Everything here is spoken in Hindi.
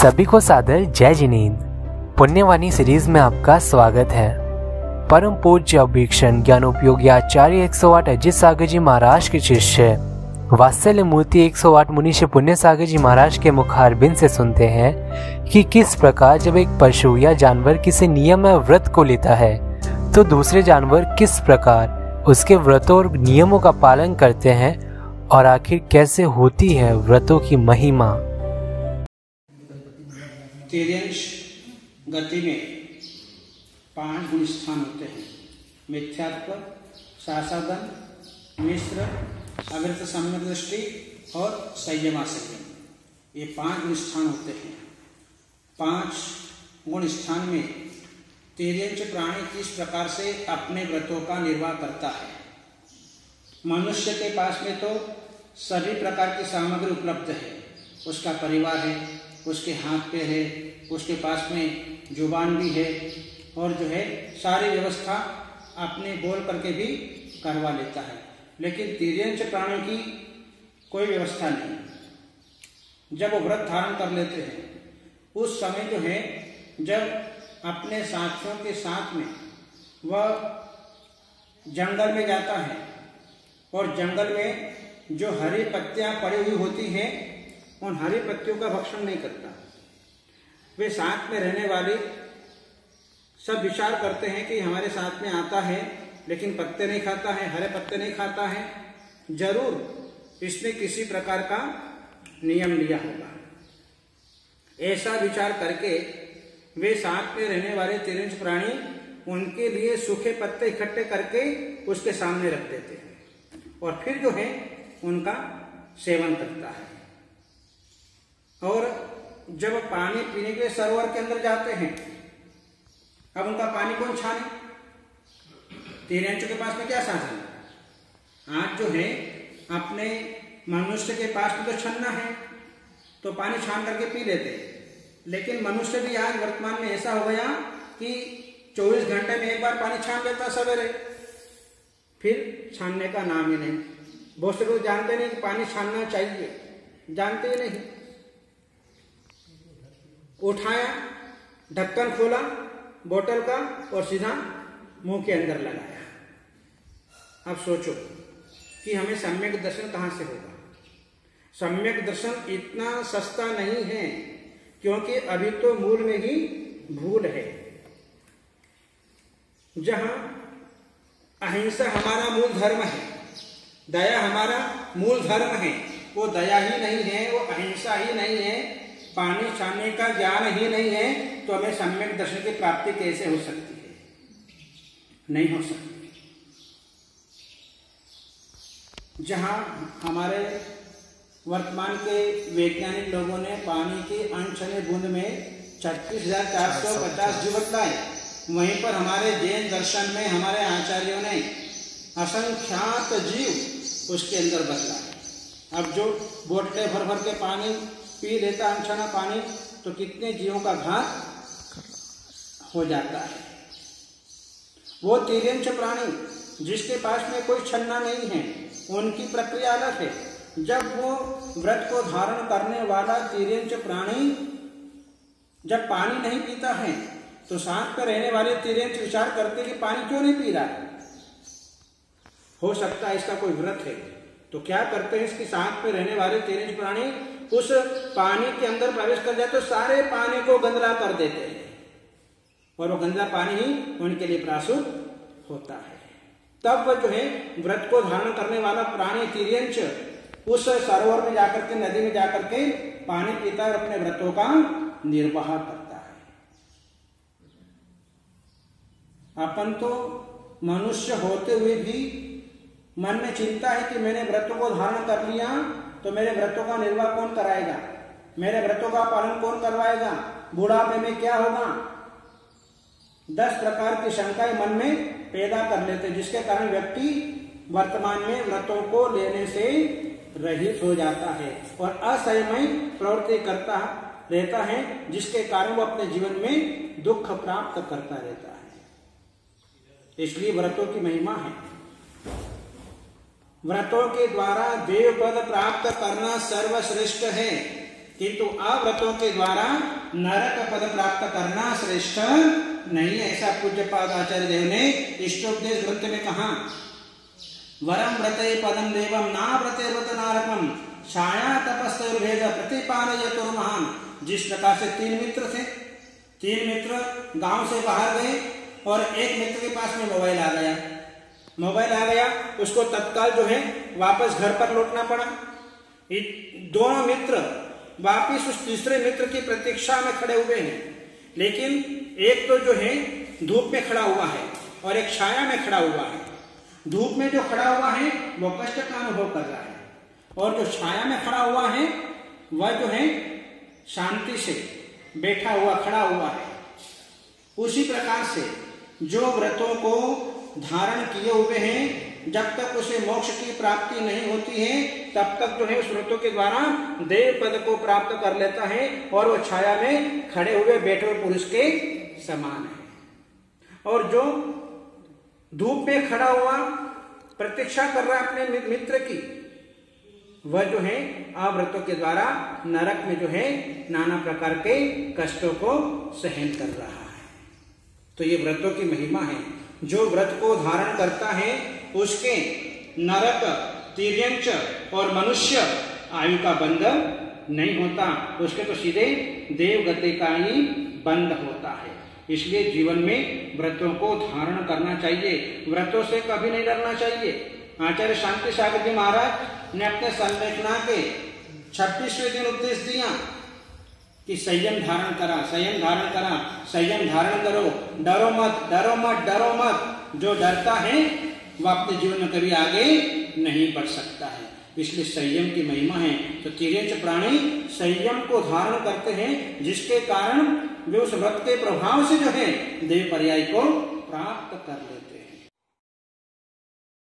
सभी को सादर जय जिनेंद्र। पुण्यवाणी सीरीज में आपका स्वागत है। परम पूज्य अभीक्षण ज्ञानोपयोगी आचार्य 108 अजित सागर जी महाराज के शिष्य वात्सल्य मूर्ति 108 मुनीश्वर पुण्य सागर जी महाराज के मुखारबिंद से सुनते हैं कि किस प्रकार जब एक पशु या जानवर किसी नियम या व्रत को लेता है तो दूसरे जानवर किस प्रकार उसके व्रतों और नियमों का पालन करते हैं और आखिर कैसे होती है व्रतों की महिमा। तिर्यंश गति में 5 गुण स्थान होते हैं। मिथ्यात्व, शासादन, मिश्र, अविरत सम्यक दृष्टि और संयम। ये 5 गुण स्थान होते हैं। 5 गुण स्थान में तिर्यंश प्राणी किस प्रकार से अपने व्रतों का निर्वाह करता है। मनुष्य के पास में तो सभी प्रकार की सामग्री उपलब्ध है। उसका परिवार है, उसके हाथ पैर है, उसके पास में जुबान भी है और जो है सारी व्यवस्था अपने बोल करके भी करवा लेता है। लेकिन तिर्यंश प्राणी की कोई व्यवस्था नहीं। जब वो व्रत धारण कर लेते हैं उस समय जो है जब अपने साथियों के साथ में वह जंगल में जाता है और जंगल में जो हरी पत्तियां पड़ी हुई होती हैं उन हरी पत्तियों का भक्षण नहीं करता। वे साथ में रहने वाले सब विचार करते हैं कि हमारे साथ में आता है लेकिन पत्ते नहीं खाता है, हरे पत्ते नहीं खाता है, जरूर इसने किसी प्रकार का नियम लिया होगा। ऐसा विचार करके वे साथ में रहने वाले तिर्यंश प्राणी उनके लिए सूखे पत्ते इकट्ठे करके उसके सामने रख देते हैं और फिर जो है उनका सेवन करता है। और जब पानी पीने के सरोवर के अंदर जाते हैं अब उनका पानी कौन छाने? तिर्यंशों के पास में क्या साधन है? आज जो है अपने मनुष्य के पास में तो छन्ना है तो पानी छान करके पी लेते हैं। लेकिन मनुष्य भी आज वर्तमान में ऐसा हो गया कि 24 घंटे में एक बार पानी छान लेता सवेरे, फिर छानने का नाम ही नहीं। बहुत से लोग जानते नहीं कि पानी छानना चाहिए, जानते ही नहीं। उठाया, ढक्कन खोला बोतल का और सीधा मुंह के अंदर लगाया। अब सोचो कि हमें सम्यक दर्शन कहां से होगा। सम्यक दर्शन इतना सस्ता नहीं है क्योंकि अभी तो मूल में ही भूल है। जहां अहिंसा हमारा मूल धर्म है, दया हमारा मूल धर्म है, वो दया ही नहीं है, वो अहिंसा ही नहीं है, पानी छानने का ज्ञान ही नहीं है, तो हमें सम्यक दर्शन की प्राप्ति कैसे हो सकती है? नहीं हो सकती। जहां हमारे वर्तमान के वैज्ञानिक लोगों ने पानी की अनछने बूंद में 36,450 जीव बतलाए, वहीं पर हमारे जैन दर्शन में हमारे आचार्यों ने असंख्यात जीव उसके अंदर बतलाए। अब जो बोतलें भर भर के पानी पी लेता अनछना पानी तो कितने जीवों का घात हो जाता है। वो तिर्यंश प्राणी जिसके पास में कोई छन्ना नहीं है उनकी प्रक्रिया अलग है। जब वो व्रत को धारण करने वाला तिर्यंश प्राणी जब पानी नहीं पीता है तो साथ में रहने वाले तिर्यंश विचार करते कि पानी क्यों नहीं पी रहा है, हो सकता है इसका कोई व्रत है। तो क्या करते हैं, इसके साथ में रहने वाले तिर्यंश प्राणी उस पानी के अंदर प्रवेश कर जाते तो सारे पानी को गंदला कर देते हैं और वो गंदला पानी ही उनके लिए प्राशुद्ध होता है। तब वह जो है व्रत को धारण करने वाला प्राणी तिर्यंश उस सरोवर में जाकर के, नदी में जाकर के पानी पीता और अपने व्रतों का निर्वाह करता है। अपन तो मनुष्य होते हुए भी मन में चिंता है कि मैंने व्रतों को धारण कर लिया तो मेरे व्रतों का निर्वाह कौन कराएगा, मेरे व्रतों का पालन कौन करवाएगा, बुढ़ापे में क्या होगा। 10 प्रकार की शंकाएं मन में पैदा कर लेते जिसके कारण व्यक्ति वर्तमान में व्रतों को लेने से रहित हो जाता है और असंयमी प्रवृत्ति करता रहता है जिसके कारण वो अपने जीवन में दुख प्राप्त करता रहता है। इसलिए व्रतों की महिमा है। व्रतों के द्वारा देव पद प्राप्त करना सर्वश्रेष्ठ है। किंतु अव्रतों के द्वारा नरक पद प्राप्त करना श्रेष्ठ नहीं है। ऐसा पूज्यपाद आचार्य देव ने इष्टोपदेश ग्रंथ में कहा। वरम व्रते पदम देवम ना व्रते व्रत नारकम छाया तपस्तेर्भेद प्रतिपादयतुर महान। जिस प्रकार से 3 मित्र थे, 3 मित्र गांव से बाहर गए और एक मित्र के पास में मोबाइल आ गया, उसको तत्काल जो है वापस घर पर लौटना पड़ा। दोनों मित्र वापिस उस तीसरे मित्र की प्रतीक्षा में खड़े हुए हैं, लेकिन एक तो जो है धूप में खड़ा हुआ है और एक छाया में खड़ा हुआ है। धूप में जो खड़ा हुआ है वो कष्ट का अनुभव कर रहा है और जो छाया में खड़ा हुआ है वह जो है शांति से बैठा हुआ खड़ा हुआ है। उसी प्रकार से जो व्रतों को धारण किए हुए हैं, जब तक उसे मोक्ष की प्राप्ति नहीं होती है तब तक जो है उस व्रतों के द्वारा देव पद को प्राप्त कर लेता है और वो छाया में खड़े हुए बैठे हुए पुरुष के समान है। और जो धूप में खड़ा हुआ प्रतीक्षा कर रहा है अपने मित्र की, वह जो है अव्रतों के द्वारा नरक में जो है नाना प्रकार के कष्टों को सहन कर रहा है। तो ये व्रतों की महिमा है। जो व्रत को धारण करता है उसके नरक, तिर्यंच और मनुष्य आयु का बंध नहीं होता, उसके तो सीधे देव गति का ही बंध होता है। इसलिए जीवन में व्रतों को धारण करना चाहिए, व्रतों से कभी नहीं डरना चाहिए। आचार्य शांति सागर जी महाराज ने अपने संलेखना के 26वें दिन उपदेश दिया कि संयम धारण करा, संयम धारण करा, संयम धारण करो, डरो मत, डरो मत, डरो मत। जो डरता है वह अपने जीवन में कभी आगे नहीं बढ़ सकता है। इसलिए संयम की महिमा है। तो तिर्यंच प्राणी संयम को धारण करते हैं, जिसके कारण वे उस व्रत के प्रभाव से जो है देव पर्याय को प्राप्त कर लेते हैं।